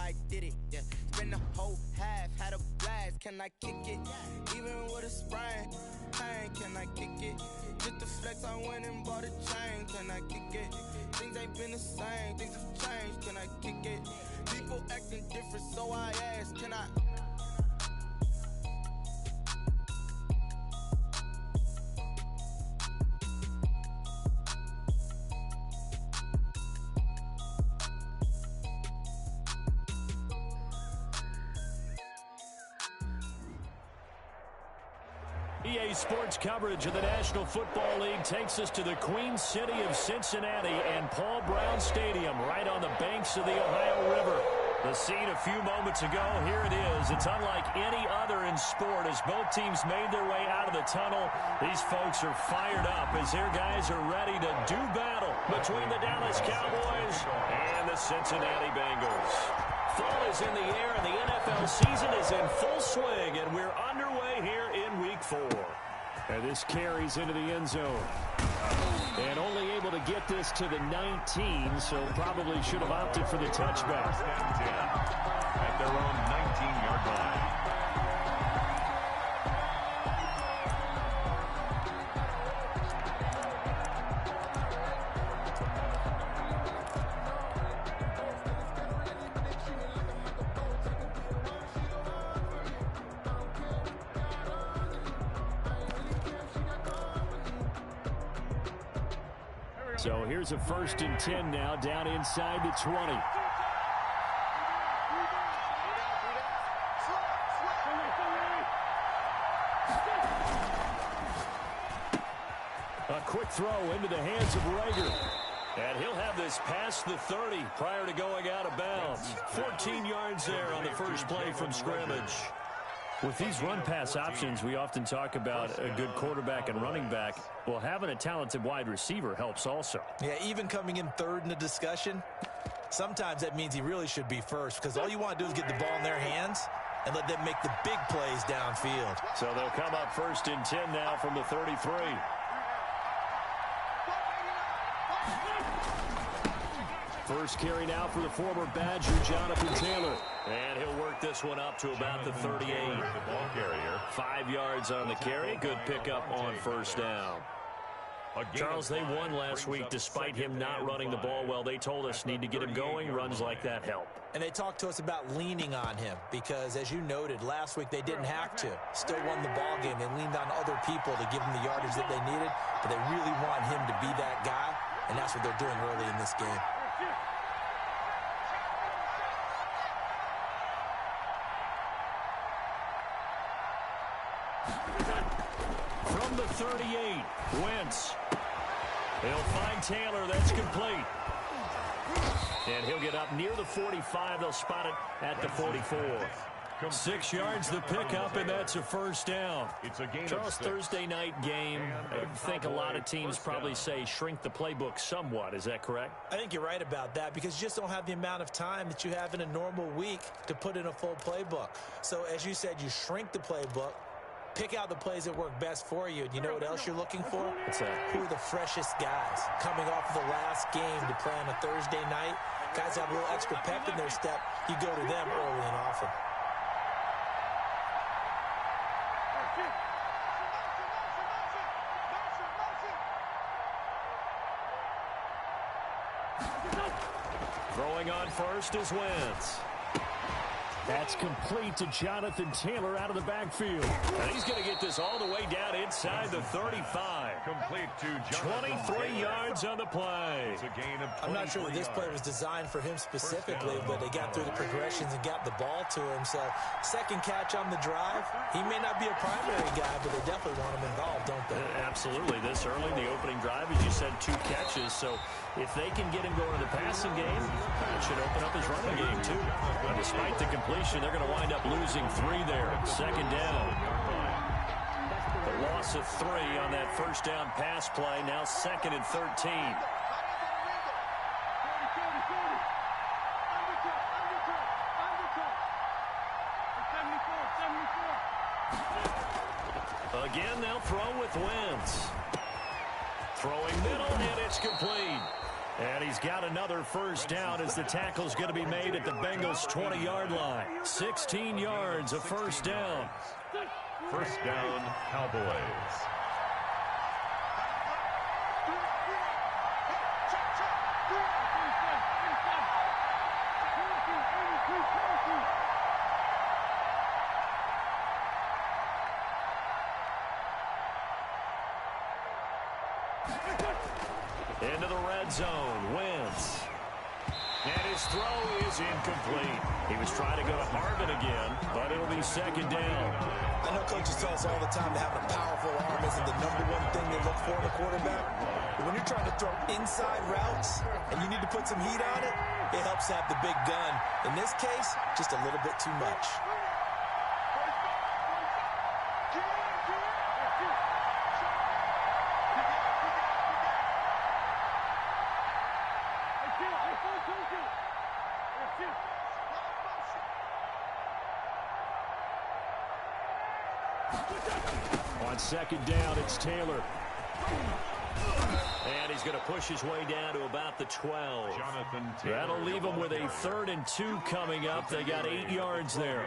I did it. Yeah, spend the whole half, had a blast. Can I kick it? Even with a sprain, pain, can I kick it? Just the flex, I went and bought a chain. Can I kick it? Things ain't been the same, things have changed. Can I kick it? People acting different, so I asked, can I? EA Sports coverage of the National Football League takes us to the Queen City of Cincinnati and Paul Brown Stadium right on the banks of the Ohio River. The scene a few moments ago, here it is. It's unlike any other in sport as both teams made their way out of the tunnel. These folks are fired up as their guys are ready to do battle between the Dallas Cowboys and the Cincinnati Bengals. Fall is in the air and the NFL season is in full swing, and we're underway here in Week 4. And this carries into the end zone. And only able to get this to the 19, so probably should have opted for the touchback. At their own 19-yard line. So here's a 1st and 10 now, down inside the 20. A quick throw into the hands of Rager. And he'll have this past the 30 prior to going out of bounds. 14 yards there on the first play from scrimmage. With these run-pass options, we often talk about a good quarterback and running back. Well, having a talented wide receiver helps also. Yeah, even coming in third in the discussion, sometimes that means he really should be first because all you want to do is get the ball in their hands and let them make the big plays downfield. So they'll come up 1st and 10 now from the 33. First carry now for the former Badger, Jonathan Taylor. And he'll work this one up to about the 38. The ball carrier. 5 yards on the carry. Good pickup on first down. Charles, they won last week despite him not running the ball well. They told us need to get him going. Runs like that help. And they talked to us about leaning on him because, as you noted, last week they didn't have to. Still won the ball game. They leaned on other people to give them the yardage that they needed, but they really want him to be that guy, and that's what they're doing early in this game. From the 38, Wentz. They'll find Taylor. That's complete. And he'll get up near the 45. They'll spot it at the 44. 6 yards the pickup, and that's a first down. Charles, Thursday night game, I think a lot of teams probably say shrink the playbook somewhat. Is that correct? I think you're right about that because you just don't have the amount of time that you have in a normal week to put in a full playbook. So, as you said, you shrink the playbook, pick out the plays that work best for you. And you know what else you're looking for? What's that? Who are the freshest guys coming off of the last game to play on a Thursday night? Guys have a little extra pep in their step. You go to them early and often. Throwing on first is Wentz. That's complete to Jonathan Taylor out of the backfield. And he's going to get this all the way down inside the 35. Complete to Jonathan 23 yards on the play. It's a gain of 23 I'm not sure that this play was designed for him specifically, but they got through the progressions and got the ball to him. So, second catch on the drive. He may not be a primary guy, but they definitely want him involved, don't they? Absolutely. This early in the opening drive, as you said, 2 catches. So, if they can get him going in the passing game, it should open up his running game, too. But despite the completion, they're going to wind up losing 3 there. Second down. The loss of 3 on that first down pass play. Now 2nd and 13. Again, they'll throw with Wentz. Throwing middle, and it's complete. And he's got another first down as the tackle's going to be made at the Bengals' 20-yard line. 16 yards, a first down. First down, Cowboys. Into the red zone, Wentz. And his throw is incomplete. He was trying to go to Harvin again, but it'll be second down. I know coaches tell us all the time that having a powerful arm isn't the #1 thing they look for in a quarterback. But when you're trying to throw inside routes and you need to put some heat on it, it helps have the big gun. In this case, just a little bit too much. On second down, it's Taylor. And he's going to push his way down to about the 12. That'll leave him with a 3rd and 2 coming up. They got 8 yards there.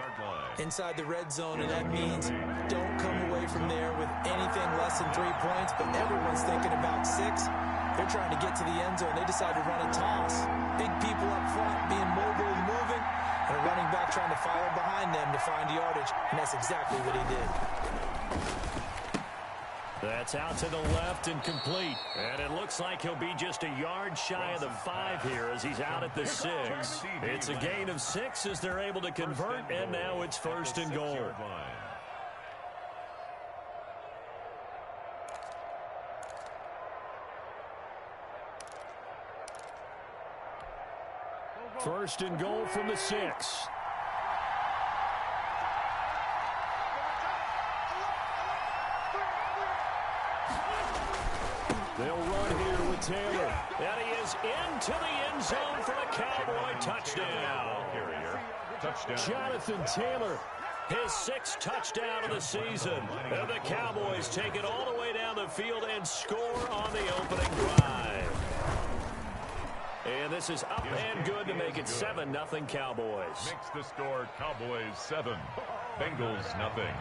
Inside the red zone, and that means don't come away from there with anything less than 3 points, but everyone's thinking about 6. They're trying to get to the end zone. They decide to run a toss. Big people up front being mobile and moving, and a running back trying to follow behind them to find yardage, and that's exactly what he did. That's out to the left and complete. And it looks like he'll be just a yard shy of the 5 here as he's out at the 6. It's a gain of 6 as they're able to convert, and now it's 1st and goal. First and goal from the 6. They'll run here with Taylor. And he is into the end zone for a Cowboy touchdown. Jonathan Taylor, his 6th touchdown of the season. And the Cowboys take it all the way down the field and score on the opening drive. And this is up and good to make it 7-0 Cowboys. Makes the score Cowboys 7, Bengals nothing.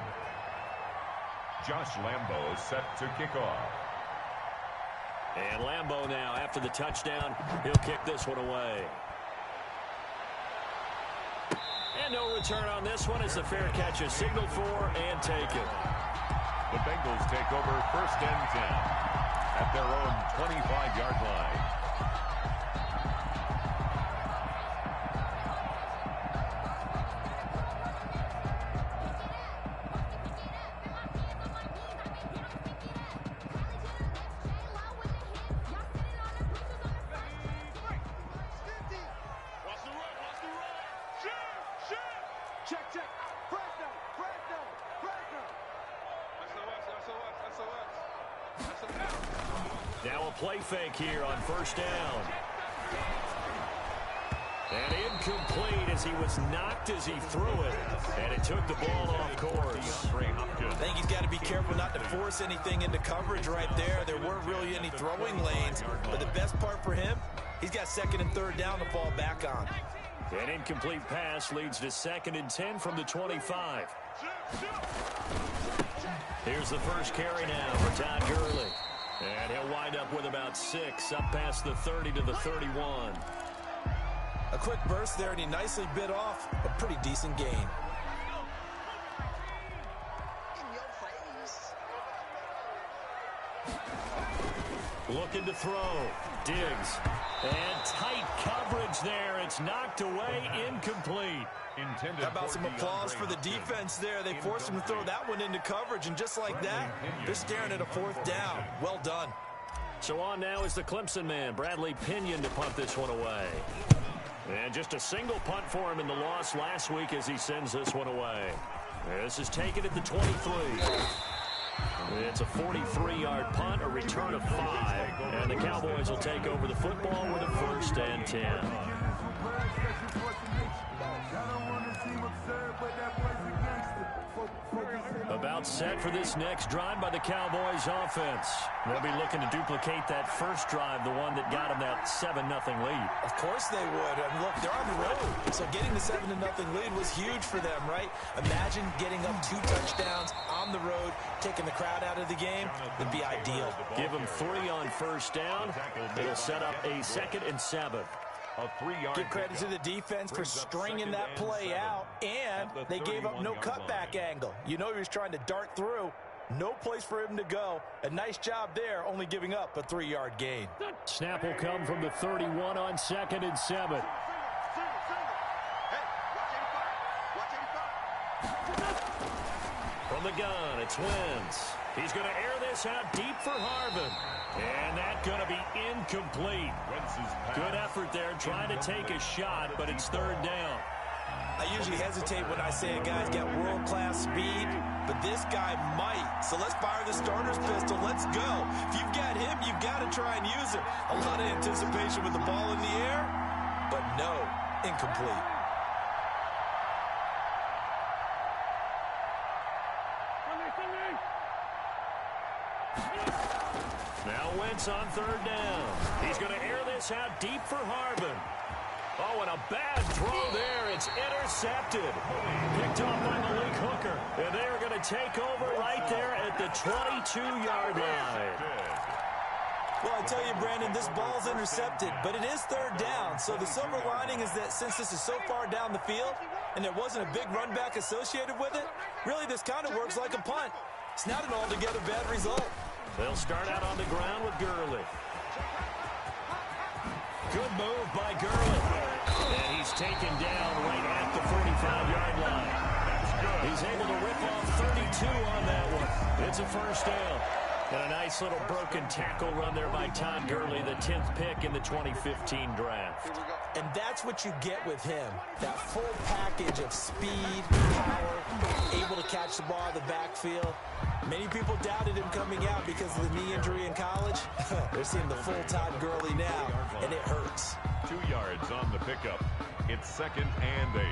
Josh Lambo is set to kick off. And Lambo now, after the touchdown, he'll kick this one away. And no return on this one as the fair catch is signaled for and taken. The Bengals take over 1st and 10 at their own 25-yard line. Now a play fake here on 1st down. And incomplete as he was knocked as he threw it. And it took the ball off course. I think he's got to be careful not to force anything into coverage right there. There weren't really any throwing lanes. But the best part for him, he's got 2nd and 3rd down to fall back on. An incomplete pass leads to 2nd and 10 from the 25. Here's the first carry now for Todd Gurley. And he'll wind up with about 6, up past the 30 to the 31. A quick burst there, and he nicely bit off a pretty decent gain. Looking to throw. Diggs. And tight coverage there. It's knocked away, incomplete. How about some applause for the defense there? They forced him to throw that one into coverage, and just like that, they're staring at a 4th down. Well done. So on now is the Clemson man, Bradley Pinion, to punt this one away. And just a single punt for him in the loss last week as he sends this one away. This is taken at the 23. It's a 43-yard punt, a return of 5, and the Cowboys will take over the football with a 1st and 10. A About set for this next drive by the Cowboys offense. They'll be looking to duplicate that first drive, the one that got them that 7-0 lead. Of course they would. I mean, look, they're on the road, so getting the 7-0 lead was huge for them, right? Imagine getting up 2 touchdowns on the road, taking the crowd out of the game. Would be ideal. Give them 3 on first down. It'll set up a 2nd and 7. Give credit to the defense for stringing that play out, and they gave up no cutback angle. You know he was trying to dart through. No place for him to go. A nice job there, only giving up a 3-yard gain. Snap will come from the 31 on 2nd and 7. From the gun, it's Wentz. He's going to air this out deep for Harvin. And that's going to be incomplete. Good effort there trying to take a shot, but it's 3rd down. I usually hesitate when I say a guy's got world-class speed, but this guy might. So let's fire the starter's pistol. Let's go. If you've got him, you've got to try and use him. A lot of anticipation with the ball in the air, but no, incomplete. Now Wentz on 3rd down. He's going to air this out deep for Harvin. Oh, and a bad throw there. It's intercepted. Picked off by Malik Hooker. And they are going to take over right there at the 22-yard line. Well, I tell you, Brandon, this ball's intercepted, but it is 3rd down. So the silver lining is that since this is so far down the field and there wasn't a big run back associated with it, really this kind of works like a punt. It's not an altogether bad result. They'll start out on the ground with Gurley. Good move by Gurley. And he's taken down right at the 45-yard line. He's able to rip off 32 on that one. It's a 1st down. And a nice little broken tackle run there by Todd Gurley, the 10th pick in the 2015 draft. And that's what you get with him, that full package of speed, power, able to catch the ball in the backfield. Many people doubted him coming out because of the knee injury in college. They're seeing the full Todd Gurley now, and it hurts. 2 yards on the pickup. It's 2nd and 8.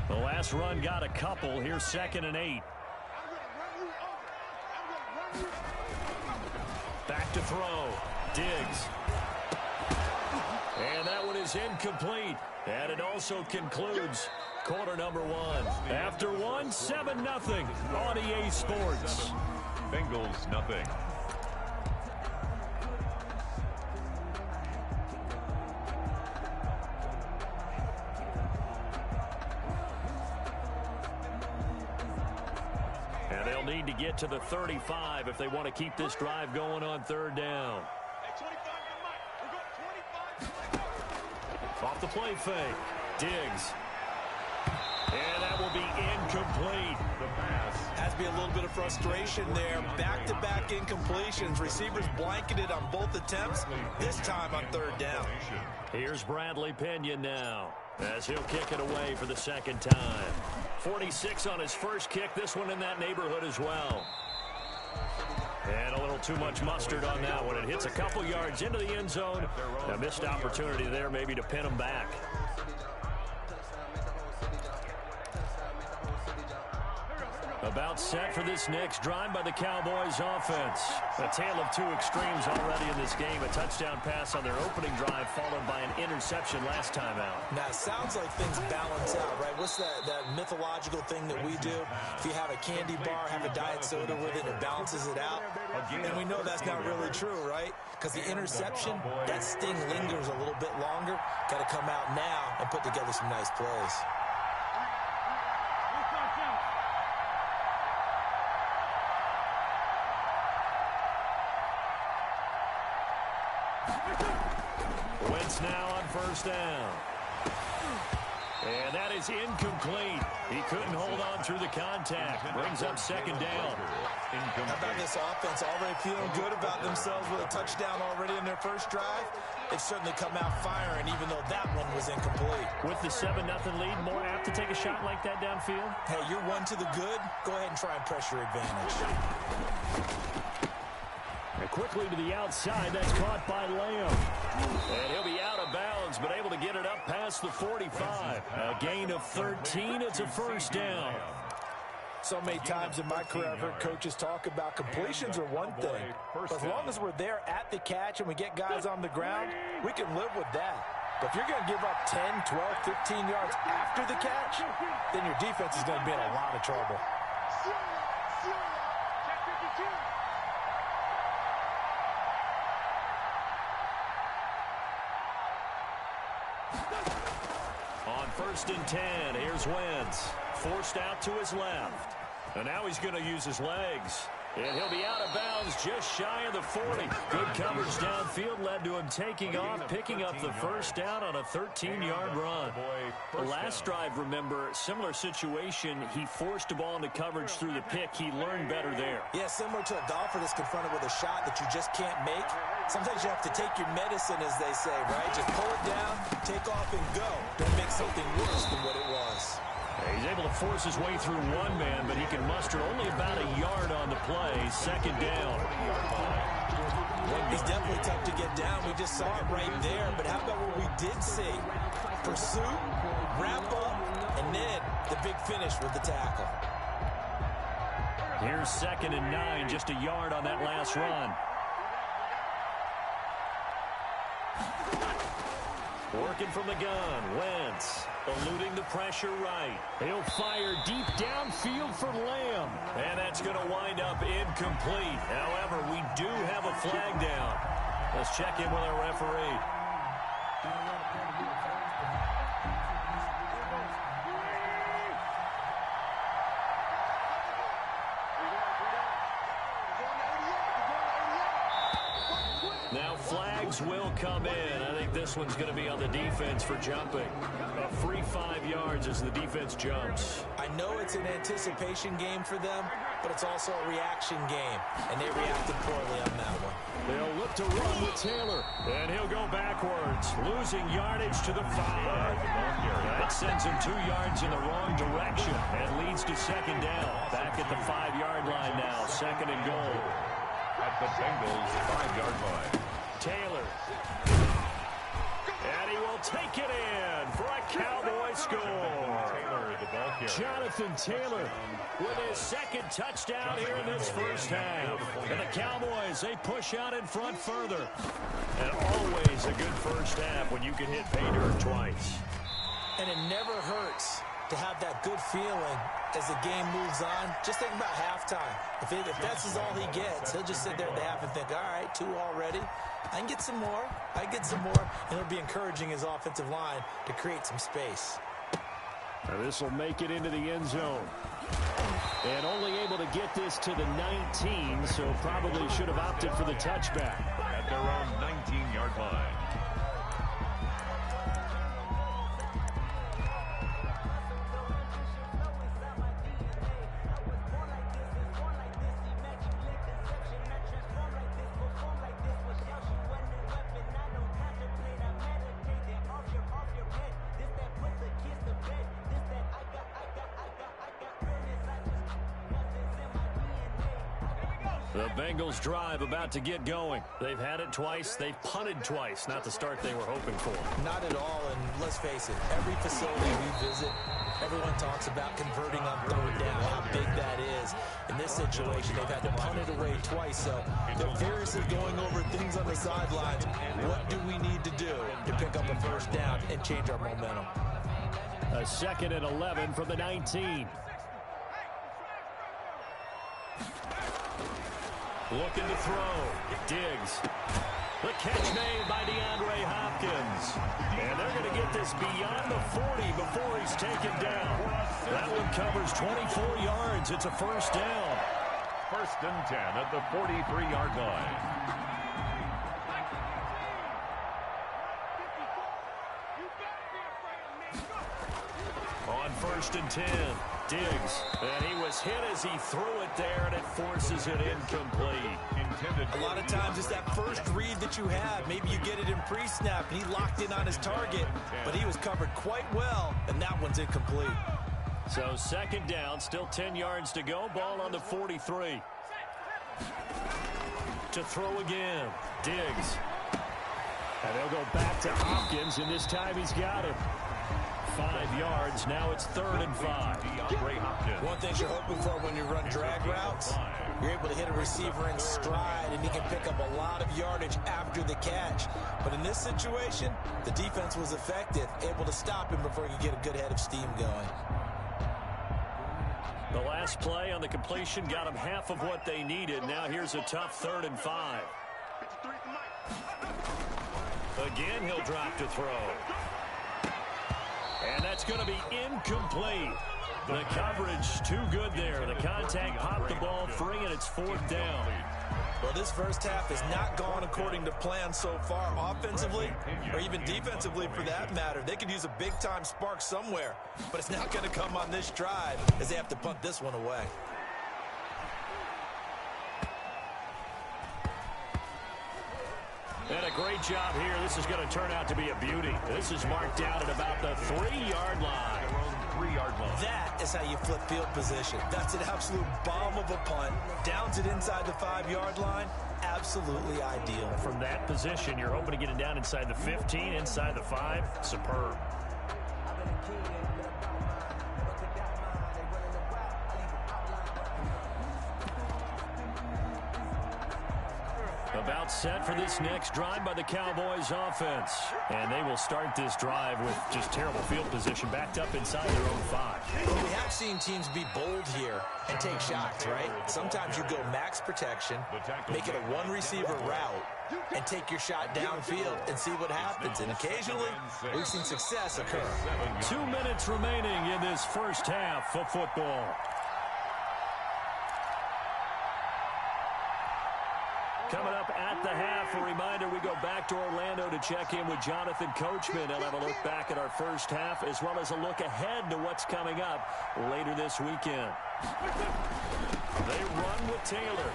The last run got a couple. Here's 2nd and 8. Back to throw. Diggs. And that one is incomplete. And it also concludes quarter number 1. After 1, 7-0 on EA Sports. Bengals nothing. And they'll need to get to the 35 if they want to keep this drive going on 3rd down. Off the play fake. Diggs. And that will be incomplete. The pass. Has to be a little bit of frustration there. Back-to-back incompletions. Receivers blanketed on both attempts, this time on 3rd down. Here's Bradley Pinion now, as he'll kick it away for the 2nd time. 46 on his first kick, this one in that neighborhood as well. And a little too much mustard on that one. It hits a couple yards into the end zone. A missed opportunity there maybe to pin him back. About set for this next drive by the Cowboys offense. A tale of 2 extremes already in this game. A touchdown pass on their opening drive followed by an interception last time out. Now, it sounds like things balance out, right? What's that mythological thing that we do? If you have a candy bar, have a diet soda with it, it balances it out. And we know that's not really true, right? Because the interception, that sting lingers a little bit longer. Got to come out now and put together some nice plays. Wentz now on 1st down. And that is incomplete. He couldn't hold on through the contact. Brings up 2nd down. How about this offense already feeling good about themselves with a touchdown already in their first drive? They've certainly come out firing, even though that one was incomplete. With the 7-0 lead, more apt to take a shot like that downfield? Hey, you're one to the good. Go ahead and try and press your advantage. And quickly to the outside, that's caught by Lamb. And he'll be out of bounds, but able to get it up past the 45. A gain of 13, it's a 1st down. So many times in my career, I've heard coaches talk about completions are one thing. But as long as we're there at the catch and we get guys on the ground, we can live with that. But if you're going to give up 10, 12, 15 yards after the catch, then your defense is going to be in a lot of trouble. On 1st and 10, here's Wentz. Forced out to his left. And now he's going to use his legs. And he'll be out of bounds just shy of the 40. Good coverage downfield led to him taking off, picking up the first down on a 13-yard run. The last drive, remember, similar situation. He forced a ball into coverage through the pick. He learned better there. Yeah, similar to a golfer that's confronted with a shot that you just can't make. Sometimes you have to take your medicine, as they say, right? Just pull it down, take off, and go. Don't make something worse than what it was. He's able to force his way through one man, but he can muster only about a yard on the play. 2nd down. He's definitely tough to get down. We just saw it right there. But how about what we did see? Pursuit, wrap up, and then the big finish with the tackle. Here's 2nd and 9, just a yard on that last run. Working from the gun, Wentz, eluding the pressure right. He'll fire deep downfield for Lamb. And that's going to wind up incomplete. However, we do have a flag down. Let's check in with our referee. Now flags will come in. I think this one's going to be on the defense for jumping. A free 5 yards as the defense jumps. I know it's an anticipation game for them, but it's also a reaction game, and they reacted poorly on that one. They'll look to run with Taylor, and he'll go backwards, losing yardage to the 5. That sends him 2 yards in the wrong direction and leads to 2nd down. Back at the 5-yard line now, 2nd and goal. At the Bengals' 5-yard line. Taylor. And he will take it in for a Cowboy score. Jonathan Taylor with his 2nd touchdown here in this first half. And the Cowboys, they push out in front further. And always a good first half when you can hit pay dirt twice. And it never hurts to have that good feeling as the game moves on. Just think about halftime. If that's all he gets, he'll just sit there at the half and think, all right, 2 already. I can get some more. I can get some more. And it'll be encouraging his offensive line to create some space. Now this will make it into the end zone. And only able to get this to the 19, so probably should have opted for the touchback. At their own 19-yard line. The Bengals drive about to get going. They've had it twice. They've punted twice. Not the start they were hoping for. Not at all, and let's face it, every facility we visit, everyone talks about converting on 3rd down, how big that is. In this situation, they've had to punt it away twice, so they're furiously going over things on the sidelines. What do we need to do to pick up a 1st down and change our momentum? A 2nd and 11 from the 19. Looking to throw. Diggs. The catch made by DeAndre Hopkins. And they're going to get this beyond the 40 before he's taken down. That one covers 24 yards. It's a 1st down. 1st and 10 at the 43-yard line. On 1st and 10, Diggs. And he was hit as he threw it there, and it forces it incomplete. A lot of times it's that first read that you have. Maybe you get it in pre-snap, and he locked in on his target, but he was covered quite well, and that one's incomplete. So 2nd down, still 10 yards to go. Ball on the 43. To throw again, Diggs. And they'll go back to Hopkins, and this time he's got him. 5 yards. Now it's 3rd and 5. One thing you're hoping for when you run drag routes, you're able to hit a receiver in stride, and he can pick up a lot of yardage after the catch. But in this situation, the defense was effective, able to stop him before he could get a good head of steam going. The last play on the completion got them half of what they needed. Now here's a tough 3rd and 5. Again, he'll drop to throw. And that's going to be incomplete. The coverage too good there. The contact popped the ball free, and it's 4th down. Well, this first half has not gone according to plan so far, offensively or even defensively for that matter. They could use a big-time spark somewhere, but it's not going to come on this drive as they have to punt this one away. And a great job here. This is going to turn out to be a beauty. This is marked down at about the 3-yard line. That is how you flip field position. That's an absolute bomb of a punt. Downs it inside the 5-yard line. Absolutely ideal. From that position, you're hoping to get it down inside the 15, inside the 5. Superb. About set for this next drive by the Cowboys offense. And they will start this drive with just terrible field position, backed up inside their own 5. Well, we have seen teams be bold here and take shots, right? Sometimes you go max protection, make it a one-receiver route, and take your shot downfield and see what happens. And occasionally, we've seen success occur. 2 minutes remaining in this first half of football. Coming up at the half, a reminder, we go back to Orlando to check in with Jonathan Coachman. He'll have a look back at our first half as well as a look ahead to what's coming up later this weekend. They run with Taylor.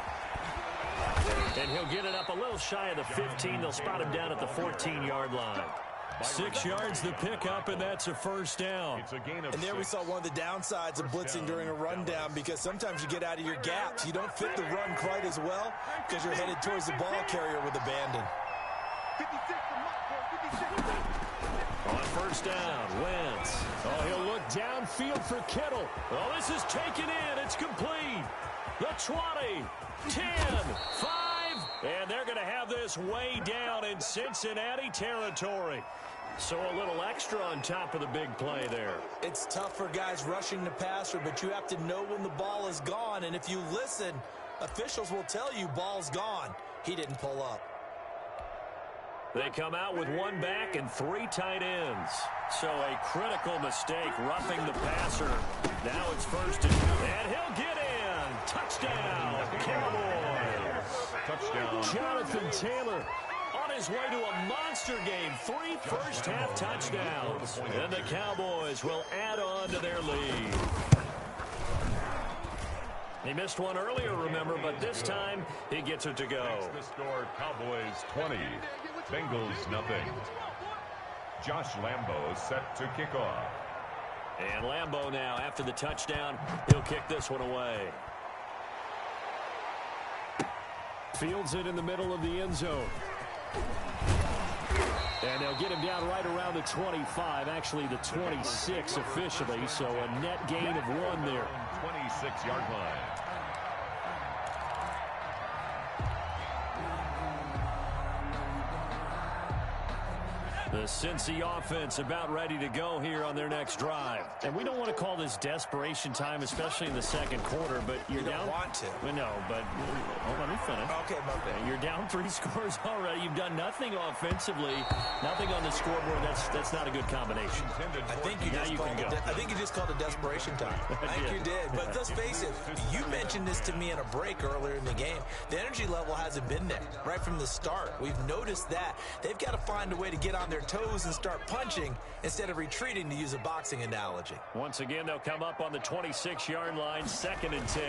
And he'll get it up a little shy of the 15. They'll spot him down at the 14-yard line. 6 yards the pickup, and that's a first down. And there we saw one of the downsides of blitzing during a rundown, because sometimes you get out of your gaps. You don't fit the run quite as well because you're headed towards the ball carrier with abandon. On first down, Wentz. Oh, he'll look downfield for Kittle. Oh, this is taken in. It's complete. The 20, 10, 5, and they're going to have this way down in Cincinnati territory. So a little extra on top of the big play there. It's tough for guys rushing the passer, but you have to know when the ball is gone. And if you listen, officials will tell you ball's gone. He didn't pull up. They come out with 1 back and 3 tight ends. So a critical mistake roughing the passer. Now it's first and he'll get in. Touchdown, Cowboys. Touchdown. Jonathan Taylor on his way to a monster game. 3 first-half touchdowns. And the Cowboys will add on to their lead. He missed one earlier, remember, but this time he gets it to go. The score, Cowboys 20, Bengals nothing. Josh Lambo set to kick off. And Lambo now, after the touchdown, he'll kick this one away. Fields it in the middle of the end zone. And they'll get him down right around the 25, actually the 26 officially, so a net gain of 1 there. 26-yard line. The Cincy offense about ready to go here on their next drive. And we don't want to call this desperation time, especially in the second quarter, but you're down. You don't want to. Well, no, but let me finish. Okay, my bad. You're down 3 scores already. You've done nothing offensively, nothing on the scoreboard. That's not a good combination. I think you just called it desperation time. I think you did. But let's face it, you mentioned this to me in a break earlier in the game. The energy level hasn't been there right from the start. We've noticed that. They've got to find a way to get on their toes and start punching instead of retreating, to use a boxing analogy. Once again, they'll come up on the 26-yard line, 2nd and 10.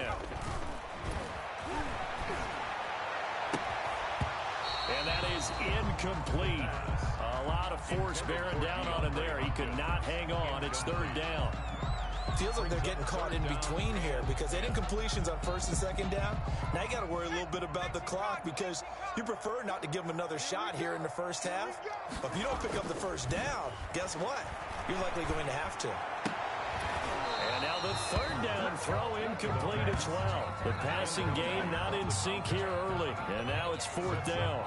And that is incomplete. A lot of force bearing down on him there. He could not hang on. It's 3rd down. Feels like they're getting caught in between here because they had incompletions on 1st and 2nd down. Now you got to worry a little bit about the clock because you prefer not to give them another shot here in the first half. But if you don't pick up the first down, guess what? you're likely going to have to. And now the third down throw incomplete as well. The passing game not in sync here early. And now it's fourth down.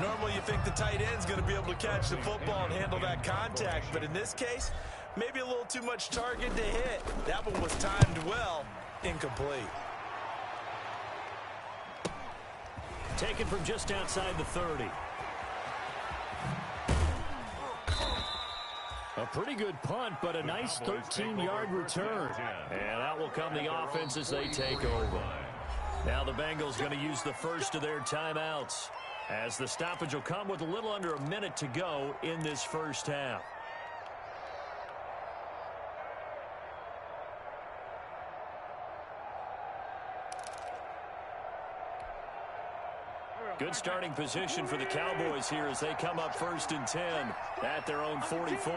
Normally you think the tight end's going to be able to catch the football and handle that contact. But in this case, maybe a little too much target to hit. That one was timed well. Incomplete. Taken from just outside the 30. A pretty good punt, but a nice 13-yard return. And out will come the offense as they take over. Now the Bengals going to use the first of their timeouts, as the stoppage will come with a little under a minute to go in this first half. Good starting position for the Cowboys here as they come up 1st and 10 at their own 44.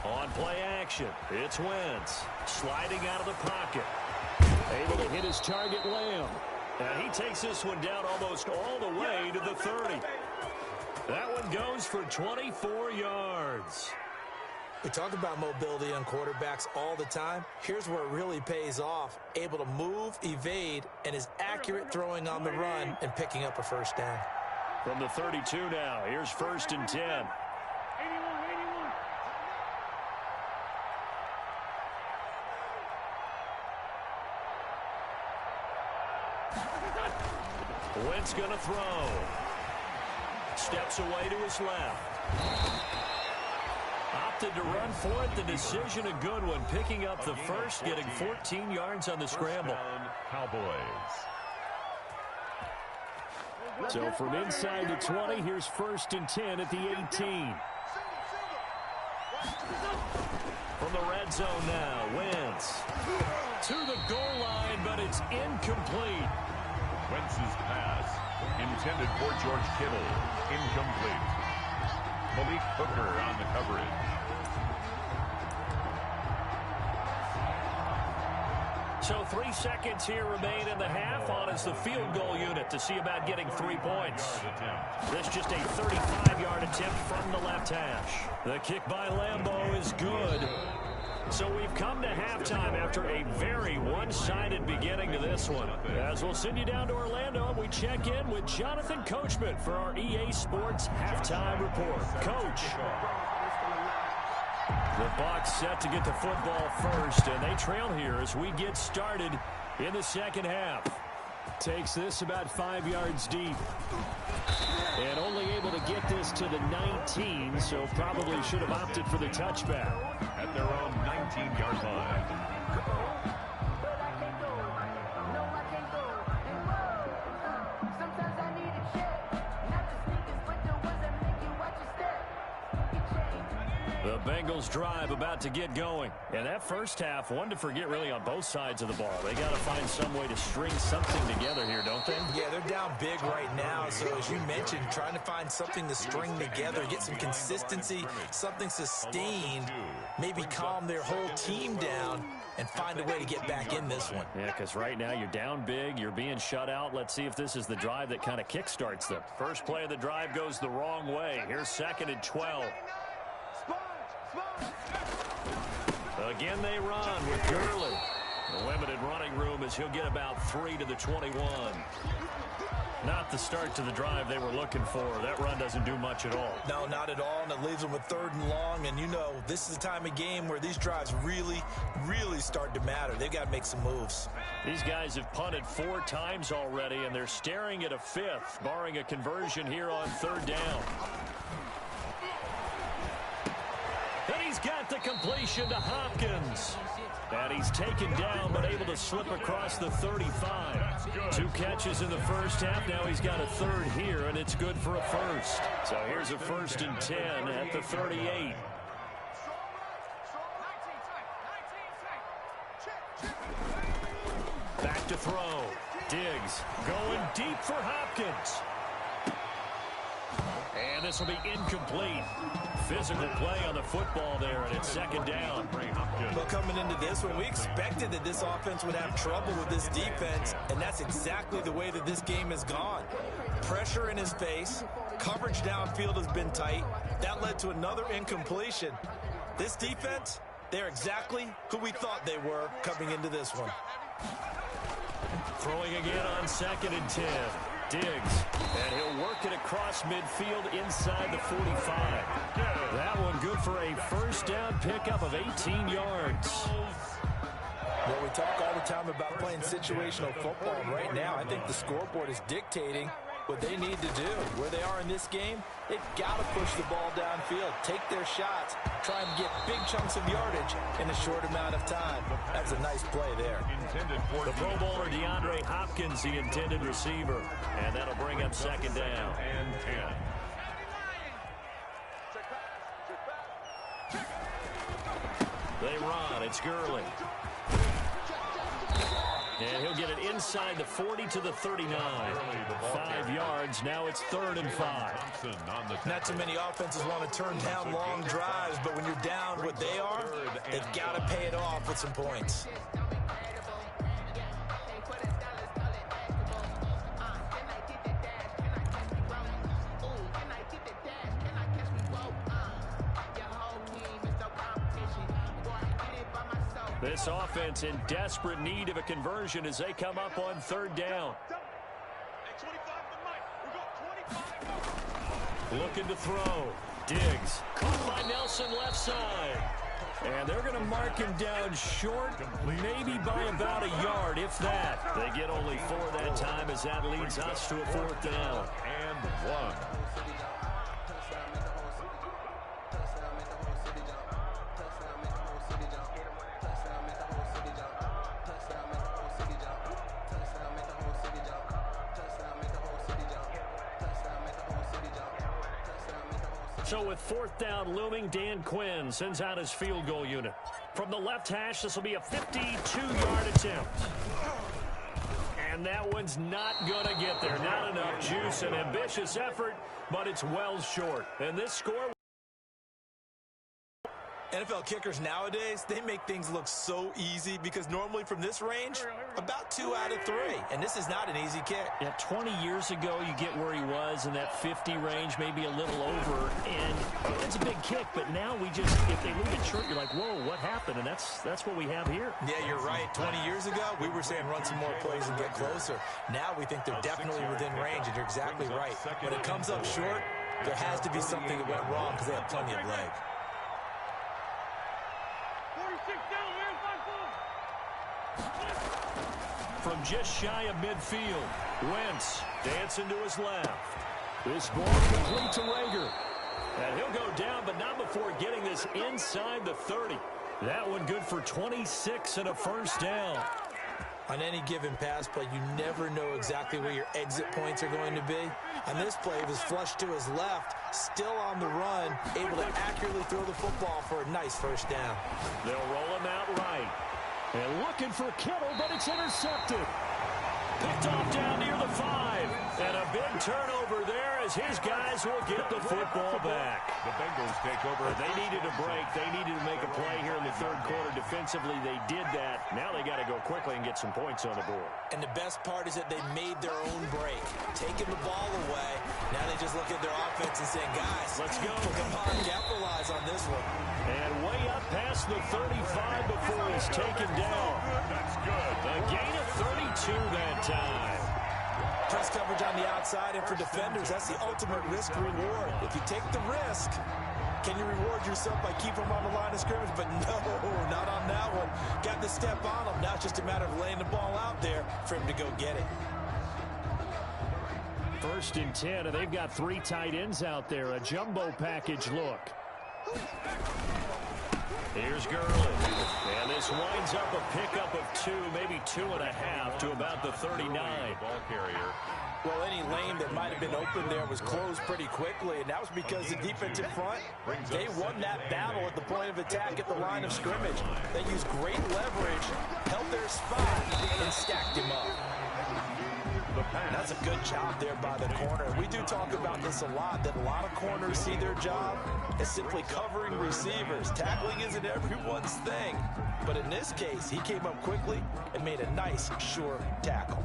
On play action, it's Wentz sliding out of the pocket. Able to hit his target, Lamb. And he takes this one down almost all the way to the 30. That one goes for 24 yards. We talk about mobility on quarterbacks all the time. Here's where it really pays off. Able to move, evade, and is accurate throwing on the run and picking up a first down. From the 32 now, here's 1st and 10. Wentz gonna throw. Steps away to his left. Opted to run for it. The decision a good one. Picking up the first, getting 14 yards on the scramble. Cowboys. So from inside the 20, here's 1st and 10 at the 18. From the red zone now, Wentz to the goal line, but it's incomplete. Wentz's pass, intended for George Kittle, incomplete. Malik Hooker on the coverage. So 3 seconds here remain in the half. On is the field goal unit to see about getting 3 points. This just a 35-yard attempt from the left hash. The kick by Lambeau is good. So we've come to halftime after a very one-sided beginning to this one. As we'll send you down to Orlando, and we check in with Jonathan Coachman for our EA Sports Halftime Report. Coach. The Bucs set to get the football first, and they trail here as we get started in the second half. Takes this about 5 yards deep. And only able to get this to the 19, so probably should have opted for the touchback. At their own 19-yard line. The Bengals drive about to get going. And that first half, one to forget really on both sides of the ball. They got to find some way to string something together here, don't they? Yeah, they're down big right now. So as you mentioned, trying to find something to string together, get some consistency, something sustained, maybe calm their whole team down and find a way to get back in this one. Yeah, because right now you're down big, you're being shut out. Let's see if this is the drive that kind of kickstarts them. First play of the drive goes the wrong way. Here's 2nd and 12. Again, they run with Gurley. The limited running room as he'll get about 3 to the 21. Not the start to the drive they were looking for. That run doesn't do much at all. No, not at all, and it leaves them with 3rd and long. And you know, this is the time of game where these drives really, really start to matter. They've got to make some moves. These guys have punted 4 times already, and they're staring at a 5th, barring a conversion here on 3rd down. And he's got the completion to Hopkins. And he's taken down, but able to slip across the 35. 2 catches in the first half. Now he's got a 3rd here, and it's good for a first. So here's a 1st and 10 at the 38. Back to throw. Diggs going deep for Hopkins. And this will be incomplete. Physical play on the football there, and it's second down. Well, coming into this one, we expected that this offense would have trouble with this defense, and that's exactly the way that this game has gone. Pressure in his face. Coverage downfield has been tight. That led to another incompletion. This defense, they're exactly who we thought they were coming into this one. Throwing again on 2nd and 10. Diggs, and he'll work it across midfield inside the 45. That one good for a first down pickup of 18 yards. Well, we talk all the time about playing situational football. Right now, I think the scoreboard is dictating what they need to do. Where they are in this game, they've got to push the ball downfield, take their shots, try and get big chunks of yardage in a short amount of time. That's a nice play there. The Pro Bowler DeAndre Hopkins, the intended receiver, and that'll bring up second down. And 10. They run. It's Gurley. And he'll get it inside the 40 to the 39. 5 yards. Now it's 3rd and 5. Not too many offenses want to turn down long drives, but when you're down what they are, they've got to pay it off with some points. This offense in desperate need of a conversion as they come up on 3rd down. Looking to throw. Diggs. Caught by Nelson left side. And they're going to mark him down short, maybe by about a yard, if that. They get only 4 that time as that leads us to a 4th down. And 1. So with 4th down looming, Dan Quinn sends out his field goal unit. From the left hash, this will be a 52-yard attempt. And that one's not going to get there. Not enough juice. An ambitious effort, but it's well short. And this score... NFL kickers nowadays, they make things look so easy because normally from this range, about 2 out of 3. And this is not an easy kick. Yeah, 20 years ago, you get where he was in that 50 range, maybe a little over. And it's a big kick, but now we just, if they leave it short, you're like, whoa, what happened? And that's what we have here. Yeah, you're right. 20 years ago, we were saying run some more plays and get closer. Now we think they're definitely within range, and you're exactly right. When it comes up short, there has to be something that went wrong because they have plenty of leg. From just shy of midfield, Wentz dancing to his left. This ball complete to Rager. And he'll go down, but not before getting this inside the 30. That one good for 26 and a first down. On any given pass play, you never know exactly where your exit points are going to be. On this play, he was flushed to his left, still on the run, able to accurately throw the football for a nice first down. They'll roll him out right. And looking for Kittle, but it's intercepted. Picked off down near the 5. And a big turnover there as his guys will get the football back. The Bengals take over. They needed a break. They needed to make a play here in the 3rd quarter. Defensively, they did that. Now they got to go quickly and get some points on the board. And the best part is that they made their own break, taking the ball away. Now they just look at their offense and saying, guys, let's go. Come on, capitalize on this one. And way up past the 35 before he's taken down. That's good. A gain of 32 that time. Press coverage on the outside, and for defenders, that's the ultimate risk-reward. If you take the risk, can you reward yourself by keeping them on the line of scrimmage? But no, not on that one. Got to step on them. Now it's just a matter of laying the ball out there for him to go get it. 1st and 10, and they've got 3 tight ends out there. A jumbo package look. Here's Gurley. And this winds up a pickup of 2, maybe 2.5 to about the 39. Ball carrier. Well, any lane that might have been open there was closed pretty quickly, and that was because the defense in front, they won that battle at the point of attack at the line of scrimmage. They used great leverage, held their spot, and stacked him up. pass. That's a good job there by the corner. We do talk about this a lot, that a lot of corners see their job as simply covering receivers. Tackling isn't everyone's thing. But in this case, he came up quickly and made a nice, sure tackle.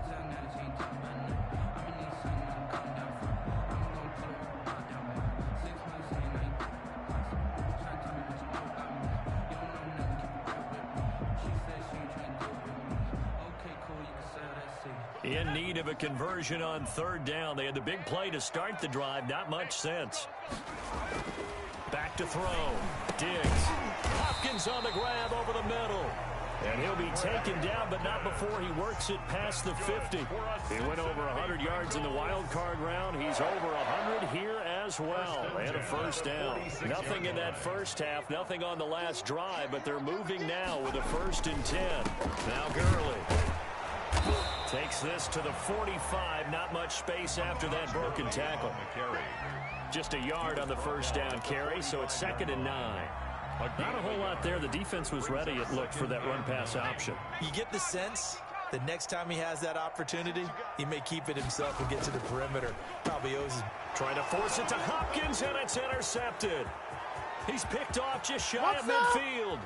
In need of a conversion on third down. They had the big play to start the drive. Not much sense. Back to throw. Diggs. Hopkins on the grab over the middle. And he'll be taken down, but not before he works it past the 50. He went over 100 yards in the wild card round. He's over 100 here as well. And a first down. Nothing in that first half, nothing on the last drive, but they're moving now with a 1st and 10. Now Gurley takes this to the 45. Not much space after that broken tackle. Just a yard on the first down carry, so it's 2nd and 9. Not a whole lot there. The defense was ready, it looked, for that run-pass option. You get the sense that next time he has that opportunity, he may keep it himself and get to the perimeter. Probably owes his... Trying to force it to Hopkins, and it's intercepted. He's picked off just shy of midfield.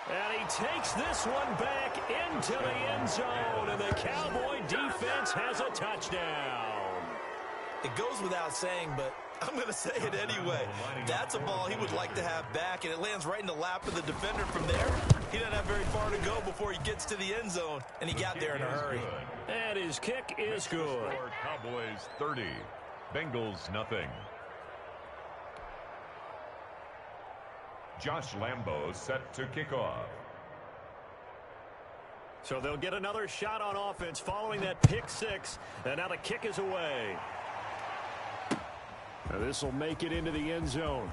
And he takes this one back into the end zone, and the Cowboy defense has a touchdown. It goes without saying, but I'm going to say it anyway. That's a ball he would like to have back, and it lands right in the lap of the defender from there. He doesn't have very far to go before he gets to the end zone, and he got there in a hurry. And his kick is good. Cowboys 30, Bengals nothing. Josh Lambo set to kick off. So they'll get another shot on offense following that pick six, and now the kick is away. This will make it into the end zone.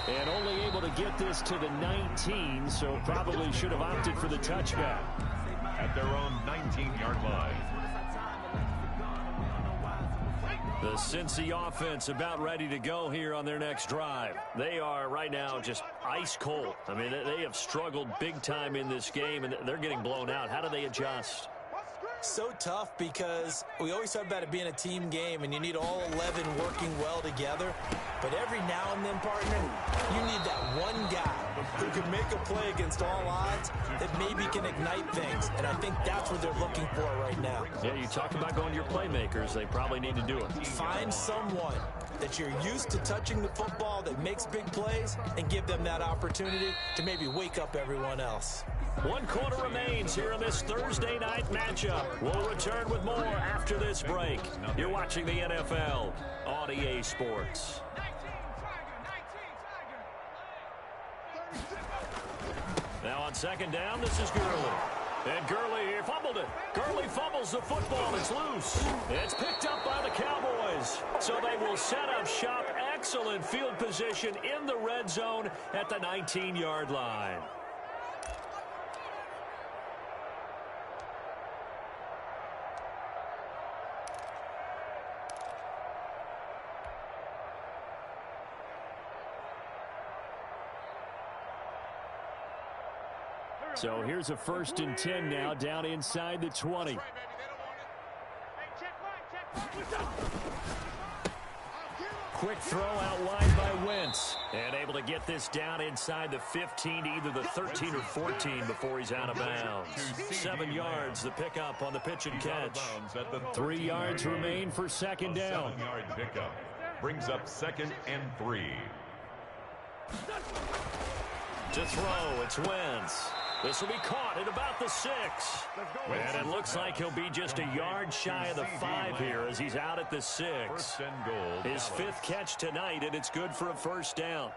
And only able to get this to the 19, so probably should have opted for the touchback. At their own 19-yard line. The Cincy offense about ready to go here on their next drive. They are right now just ice cold. I mean, they have struggled big time in this game, and they're getting blown out. How do they adjust? So tough because we always talk about it being a team game and you need all 11 working well together. But every now and then, partner, you need that one guy who can make a play against all odds that maybe can ignite things. And I think that's what they're looking for right now. Yeah, you talk about going to your playmakers. They probably need to do it. Find someone that you're used to touching the football that makes big plays and give them that opportunity to maybe wake up everyone else. 1 quarter remains here in this Thursday night matchup. We'll return with more after this break. You're watching the NFL on EA Sports. Now on 2nd down, this is Gurley. And Gurley here fumbled it. Gurley fumbles the football. It's loose. It's picked up by the Cowboys. So they will set up shop. Excellent field position in the red zone at the 19-yard line. So here's a 1st and 10 now, down inside the 20. Quick throw out wide by Wentz. And able to get this down inside the 15 to either the 13 or 14 before he's out of bounds. 7 yards, the pickup on the pitch and catch. 3 yards remain for 2nd down. 7-yard pickup brings up 2nd and 3. To throw, it's Wentz. This will be caught at about the 6. And it looks like he'll be just a yard shy of the 5 here as he's out at the 6. His 5th catch tonight, and it's good for a 1st down.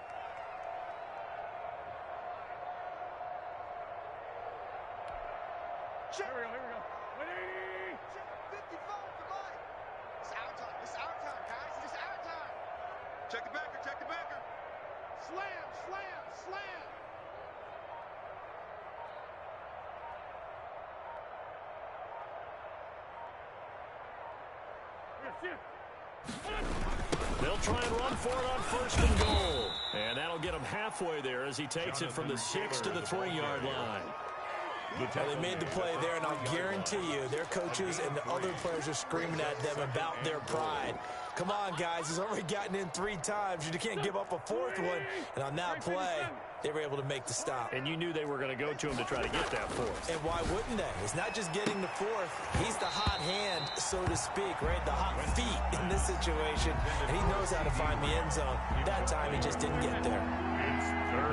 Here we go. Ready? 55 for Mike. It's our time. It's our time, guys. It's our time. Check the backer. Check the backer. Slam, slam, slam. They'll try and run for it on 1st and goal. And that'll get him halfway there as he takes it from the 6 to the 3-yard line. Well, they made the play there, and I'll guarantee you their coaches and the other players are screaming at them about their pride. Come on, guys. He's already gotten in 3 times. You can't give up a 4th one. And on that play, they were able to make the stop. And you knew they were going to go to him to try to get that 4th. And why wouldn't they? It's not just getting the 4th. He's the hot hand, so to speak, right? The hot feet in this situation. And he knows how to find the end zone. That time, he just didn't get there.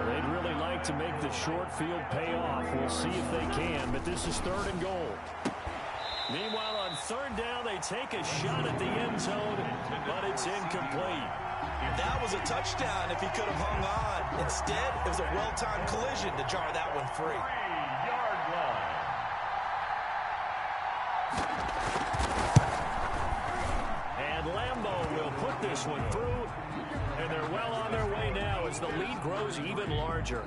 They'd really like to make the short field pay off. We'll see if they can, but this is 3rd and goal. Meanwhile, on 3rd down, they take a shot at the end zone, but it's incomplete. That was a touchdown if he could have hung on. Instead, it was a well-timed collision to jar that one free. 3-yard line. And Lambo will put this one through, and they're well on their way now as the lead grows even larger.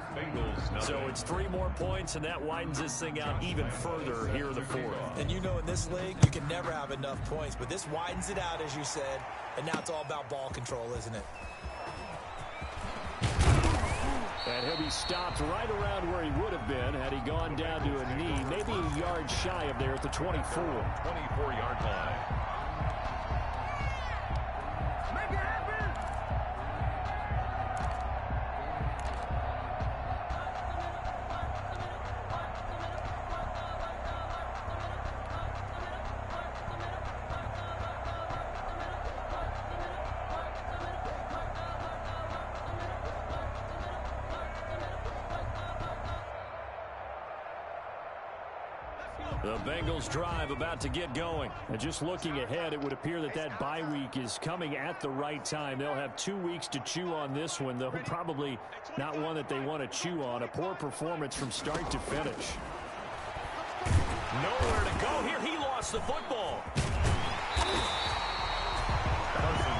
So it's 3 more points, and that widens this thing out even further here in the 4th. And you know in this league, you can never have enough points, but this widens it out, as you said, and now it's all about ball control, isn't it? And he'll be stopped right around where he would have been had he gone down to a knee, maybe a yard shy of there at the 24. 24-yard line. The Bengals drive about to get going. And just looking ahead, it would appear that that bye week is coming at the right time. They'll have 2 weeks to chew on this one, though probably not one that they want to chew on. A poor performance from start to finish. Nowhere to go here. He lost the football.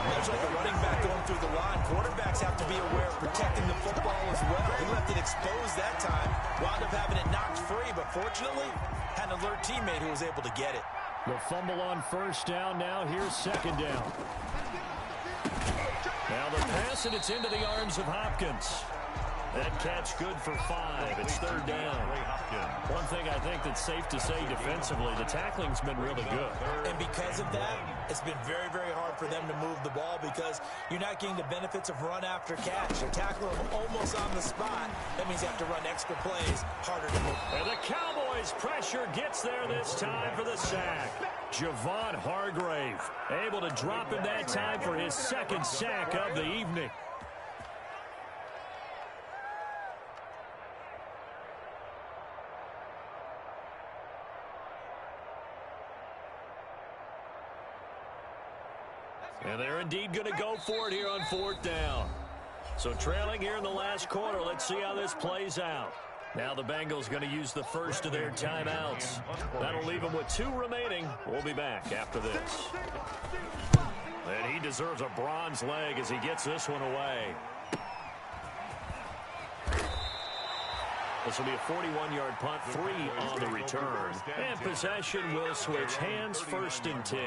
Much like a running back going through the line, quarterbacks have to be aware of protecting the football as well. He left it exposed that time, wound up having it knocked free, but fortunately, had an alert teammate who was able to get it. The fumble on 1st down. Now here's 2nd down. Now the pass, and it's into the arms of Hopkins. That catch good for 5. It's 3rd down. One thing I think that's safe to say defensively, the tackling's been really good. And because of that, it's been very, very hard for them to move the ball because you're not getting the benefits of run after catch. You're tackling them almost on the spot. That means you have to run extra plays, harder to move. And the Cowboys' pressure gets there this time for the sack. Javon Hargrave able to drop him that time for his 2nd sack of the evening. And they're indeed going to go for it here on 4th down. So trailing here in the last quarter, let's see how this plays out. Now the Bengals going to use the first of their timeouts. That'll leave them with 2 remaining. We'll be back after this. And he deserves a bronze leg as he gets this one away. This will be a 41-yard punt, 3 on the return. And possession will switch hands, 1st and 10.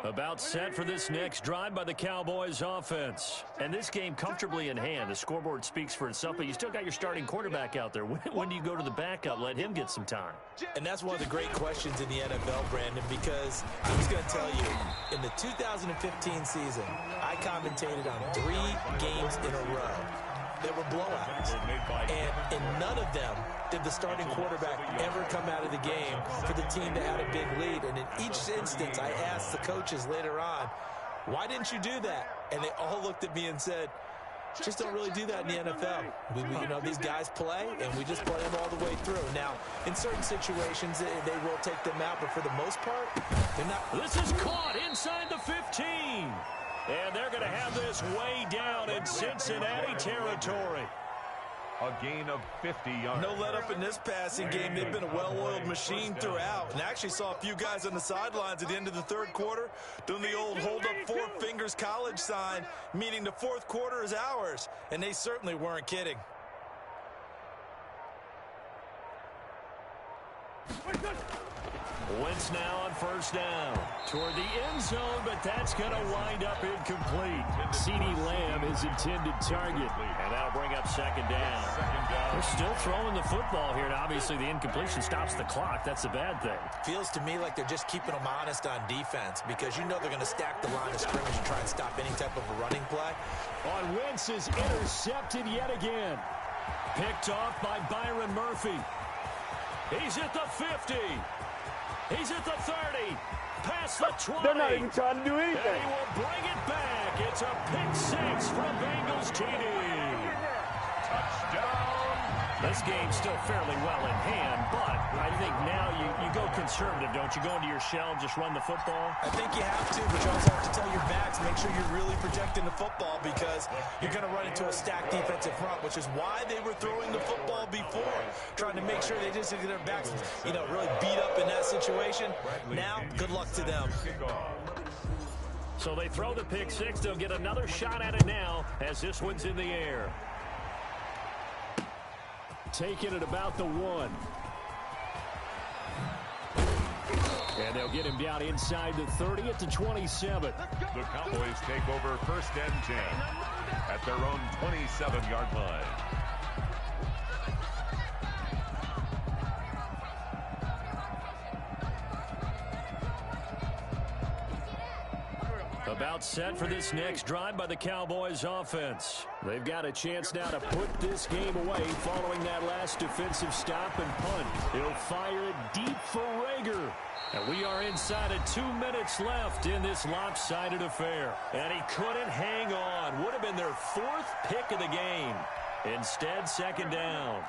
About set for this next drive by the Cowboys offense. And this game comfortably in hand. The scoreboard speaks for itself, but you still got your starting quarterback out there. When do you go to the backup? Let him get some time. And that's one of the great questions in the NFL, Brandon, because I was going to tell you, in the 2015 season, I commentated on 3 games in a row that were blowouts. And in none of them did the starting quarterback ever come out of the game for the team that had a big lead. And in each instance, I asked the coaches later on, why didn't you do that? And they all looked at me and said, just don't really do that in the NFL. You know, these guys play, and we just play them all the way through. Now, in certain situations, they will take them out, but for the most part, they're not. This is caught inside the 15. And they're going to have this way down in Cincinnati territory. A gain of 50 yards. No let up in this passing game. They've been a well-oiled machine throughout. And I actually saw a few guys on the sidelines at the end of the 3rd quarter doing the old hold up 4 fingers college sign, meaning the 4th quarter is ours. And they certainly weren't kidding. Wentz now on first down. Toward the end zone, but that's going to wind up incomplete. CeeDee Lamb is intended target. And that'll bring up second down. They're still throwing the football here, and obviously the incompletion stops the clock. That's a bad thing. Feels to me like they're just keeping them honest on defense because you know they're going to stack the line of scrimmage and try and stop any type of a running play. On Wentz is intercepted yet again. Picked off by Byron Murphy. He's at the 50. He's at the 30. Past the 20. They're not even trying to do anything. And he will bring it back. It's a pick six from Bengals TD. Touchdown. This game's still fairly well in hand, but I think now you go conservative, don't you? Go into your shell and just run the football? I think you have to, but you also have to tell your backs, make sure you're really protecting the football because you're going to run into a stacked defensive front, which is why they were throwing the football before, trying to make sure they just get their backs, really beat up in that situation. Now, good luck to them. So they throw the pick six. They'll get another shot at it now as this one's in the air. Taking it about the 1. And they'll get him down inside the 30 at the 27. The Cowboys take over first and 10 at their own 27-yard line. About set for this next drive by the Cowboys offense. They've got a chance now to put this game away following that last defensive stop and punt. He'll fire it deep for Rager. And we are inside of 2 minutes left in this lopsided affair. And he couldn't hang on. Would have been their 4th pick of the game. Instead, second down.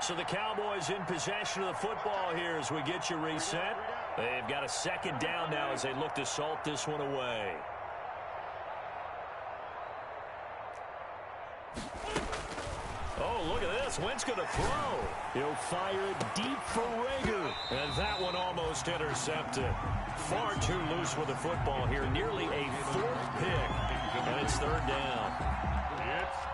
So the Cowboys in possession of the football here as we get you reset. They've got a second down now as they look to salt this one away. Oh, look at this. Wentz going to throw. He'll fire it deep for Rager. And that one almost intercepted. Far too loose with the football here. Nearly a 4th pick. And it's third down.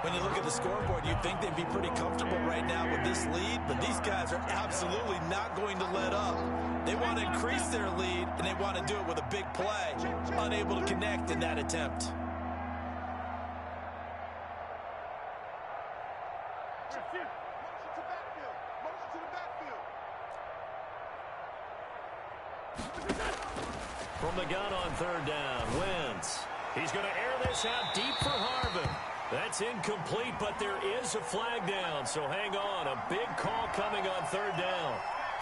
When you look at the scoreboard, you'd think they'd be pretty comfortable right now with this lead, but these guys are absolutely not going to let up. They want to increase their lead, and they want to do it with a big play. Unable to connect in that attempt. From the gun on third down, Wentz. He's going to air this out deep for Harvin. That's incomplete, but there is a flag down, so hang on. A big call coming on third down.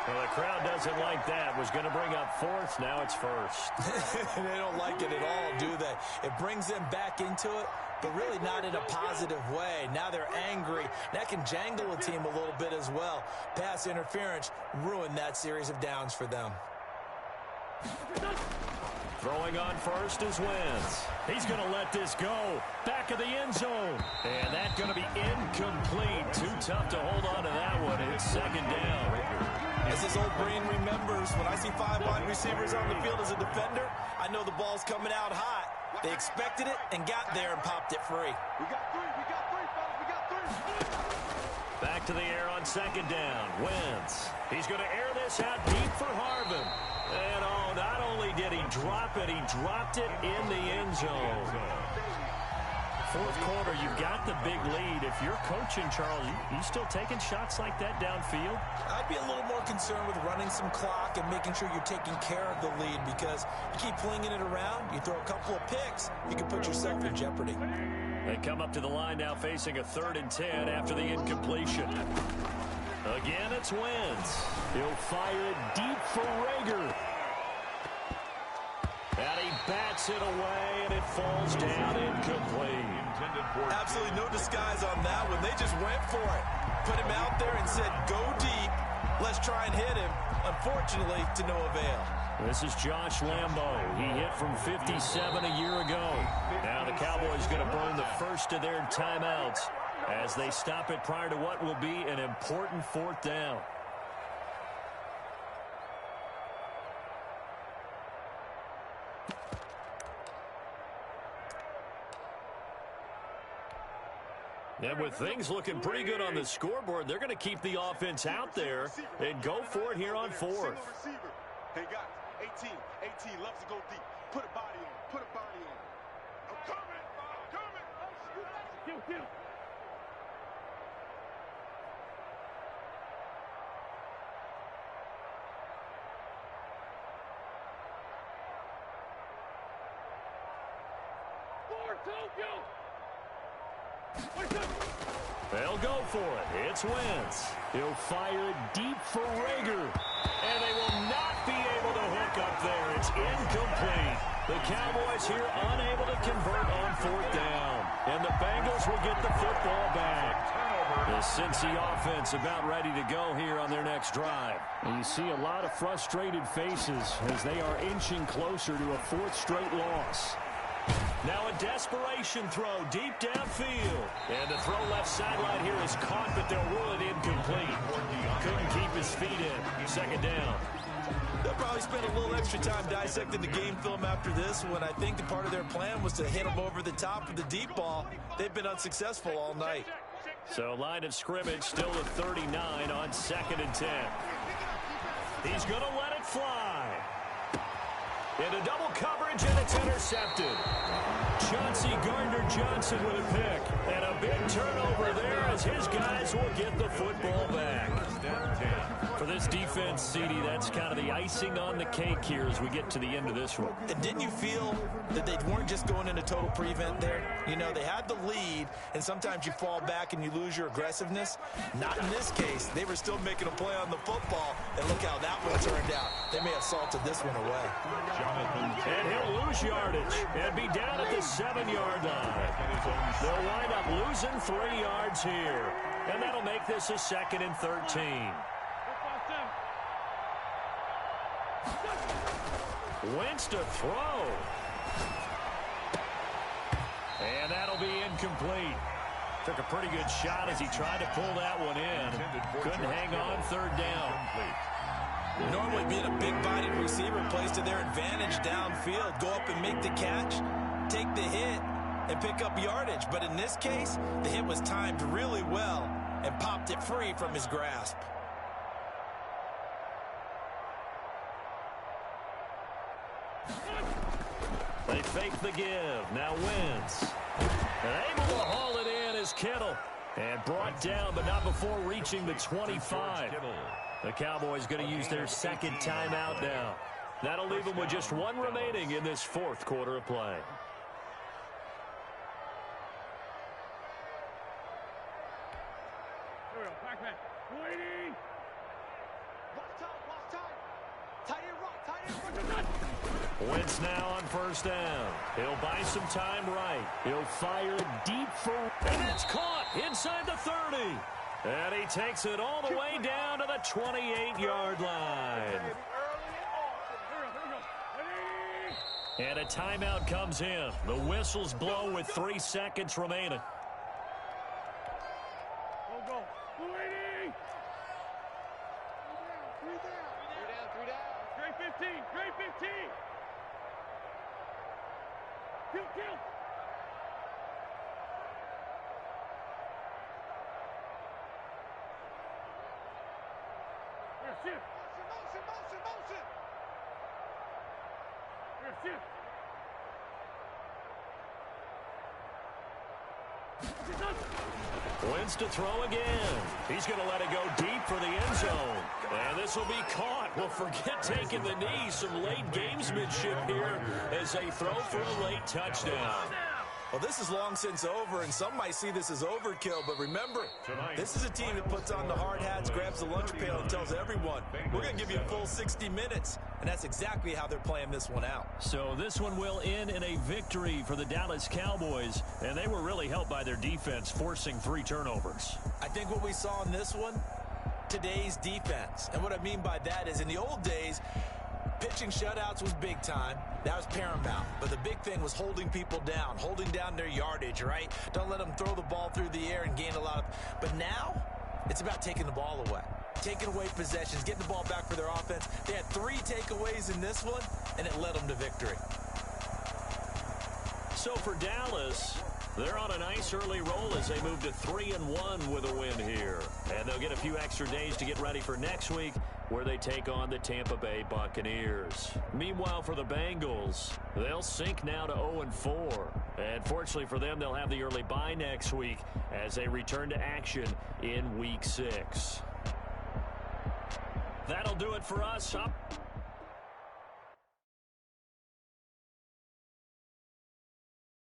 Well, the crowd doesn't like that. Was going to bring up 4th. Now it's 1st. They don't like it at all, do they? It brings them back into it, but really not in a positive way. Now they're angry. That can jangle a team a little bit as well. Pass interference ruined that series of downs for them. Throwing on first is Wentz. He's going to let this go. Back of the end zone. And that's going to be incomplete. Too tough to hold on to that one. It's second down. As his old brain remembers, when I see 5 wide receivers on the field as a defender, I know the ball's coming out hot. They expected it and got there and popped it free. We got 3, fellas, we got 3. Back to the air on second down. Wentz. He's going to air this out deep for Harvin. And not only did he drop it, he dropped it in the end zone. 4th quarter, you've got the big lead. If you're coaching, Charles, you still taking shots like that downfield? I'd be a little more concerned with running some clock and making sure you're taking care of the lead because you keep flinging it around, you throw a couple of picks, you can put yourself in jeopardy. They come up to the line now facing a 3rd and 10 after the incompletion. Again, it's Wentz. He'll fire it deep for Rager. And he bats it away, and it falls down incomplete. Absolutely no disguise on that one. They just went for it. Put him out there and said, go deep. Let's try and hit him. Unfortunately, to no avail. This is Josh Lambo. He hit from 57 a year ago. Now the Cowboys going to burn the first of their timeouts as they stop it prior to what will be an important 4th down. And with things looking pretty good on the scoreboard, they're going to keep the offense out there and go for it here on fourth. Hey, guys, 18 loves to go deep. Put a body on. Put a body on. I'm coming. I'm coming. Kill. They'll go for it. It's Wentz. He'll fire it deep for Rager. And they will not be able to hook up there. It's incomplete. The Cowboys here unable to convert on fourth down. And the Bengals will get the football back. The Cincy offense about ready to go here on their next drive. And you see a lot of frustrated faces as they are inching closer to a fourth straight loss. Now a desperation throw deep downfield. And the throw left sideline here is caught, but they'll rule it incomplete. Couldn't keep his feet in. Second down. They'll probably spend a little extra time dissecting the game film after this one. I think the part of their plan was to hit them over the top of the deep ball. They've been unsuccessful all night. So line of scrimmage still at 39 on 2nd and 10. He's going to let it fly. Into double coverage, and it's intercepted. Chauncey Gardner-Johnson with a pick. And a big turnover there as his guys will get the football back. For this defense, CD, that's kind of the icing on the cake here as we get to the end of this one. And didn't you feel that they weren't just going into total prevent there? You know, they had the lead, and sometimes you fall back and you lose your aggressiveness. Not in this case. They were still making a play on the football, and look how that one turned out. They may have salted this one away. And he'll lose yardage and be down at the 7-yard line. They'll wind up losing 3 yards here. And that'll make this a 2nd and 13. Wentz to throw. And that'll be incomplete. Took a pretty good shot as he tried to pull that one in. Couldn't hang on 3rd down. Normally being a big-bodied receiver plays to their advantage downfield. Go up and make the catch, take the hit, and pick up yardage. But in this case, the hit was timed really well and popped it free from his grasp. They fake the give. Now Wentz. And able to haul it in is Kittle. And brought down, but not before reaching the 25. The Cowboys going to use their 2nd timeout now. That'll leave them with just 1 remaining in this 4th quarter of play. Wentz now on 1st down. He'll buy some time right. He'll fire it deep for... And it's caught inside the 30. And he takes it all the way down to the 28-yard line. And a timeout comes in. The whistles blow with 3 seconds remaining. Go. 3 down. Great 15. Kill. Motion. Wentz to throw again. He's going to let it go deep for the end zone. And this will be caught. Well, forget taking the knee. Some late gamesmanship here as they throw for a late touchdown. Well, this is long since over, and some might see this as overkill. But remember, this is a team that puts on the hard hats, grabs the lunch pail, and tells everyone, we're going to give you a full 60 minutes. And that's exactly how they're playing this one out. So this one will end in a victory for the Dallas Cowboys. And they were really helped by their defense, forcing 3 turnovers. I think what we saw in this one, today's defense. And what I mean by that is in the old days, pitching shutouts was big time. That was paramount. But the big thing was holding people down, holding down their yardage, right? Don't let them throw the ball through the air and gain a lot of... But now, it's about taking the ball away. Taking away possessions, getting the ball back for their offense. They had 3 takeaways in this one, and it led them to victory. So for Dallas, They're on a nice early roll as they move to 3-1 with a win here. And they'll get a few extra days to get ready for next week, where they take on the Tampa Bay Buccaneers. Meanwhile, for the Bengals, they'll sink now to 0-4. And fortunately for them, they'll have the early bye next week as they return to action in Week 6. That'll do it for us. Up